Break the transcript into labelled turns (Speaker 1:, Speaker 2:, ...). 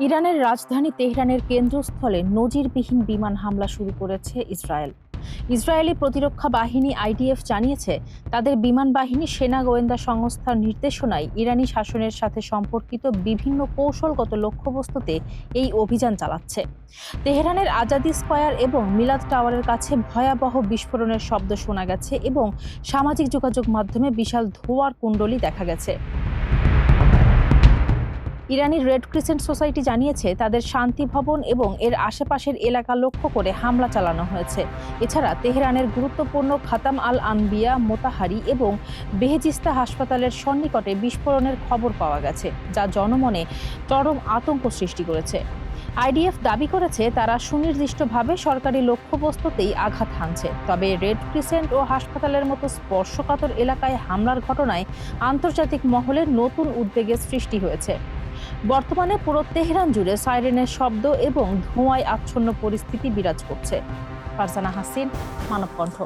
Speaker 1: ইরানের রাজধানী তেহরানের কেন্দ্রস্থলে নজিরবিহীন বিমান হামলা শুরু করেছে ইসরায়েল। ইসরায়েলি প্রতিরক্ষা বাহিনী আইডিএফ জানিয়েছে, তাদের বিমান বাহিনী সেনা গোয়েন্দা সংস্থার নির্দেশনায় ইরানি শাসনের সাথে সম্পর্কিত বিভিন্ন কৌশলগত লক্ষ্যবস্তুতে এই অভিযান চালাচ্ছে। তেহরানের আজাদি স্কয়ার এবং মিলাদ টাওয়ারের কাছে ভয়াবহ বিস্ফোরণের শব্দ শোনা গেছে এবং সামাজিক যোগাযোগ মাধ্যমে বিশাল ধোঁয়ার কুণ্ডলী দেখা গেছে। ইরানি রেড ক্রিসেন্ট সোসাইটি জানিয়েছে, তাদের শান্তি ভবন এবং এর আশেপাশের এলাকা লক্ষ্য করে হামলা চালানো হয়েছে। এছাড়া তেহরানের গুরুত্বপূর্ণ খাতাম আল আনবিয়া, মোতাহারি এবং বেহেজিস্তা হাসপাতালের সন্নিকটে বিস্ফোরণের খবর পাওয়া গেছে, যা জনমনে চরম আতঙ্ক সৃষ্টি করেছে। আইডিএফ দাবি করেছে, তারা সুনির্দিষ্টভাবে সরকারি লক্ষ্যবস্তুতেই আঘাত হানছে। তবে রেড ক্রিসেন্ট ও হাসপাতালের মতো স্পর্শকাতর এলাকায় হামলার ঘটনায় আন্তর্জাতিক মহলে নতুন উদ্বেগের সৃষ্টি হয়েছে। বর্তমানে পুরো তেহরান জুড়ে সাইরেনের শব্দ এবং ধোঁয়ায় আচ্ছন্ন পরিস্থিতি বিরাজ করছে। ফারজানা হাসিন, মানবকণ্ঠ।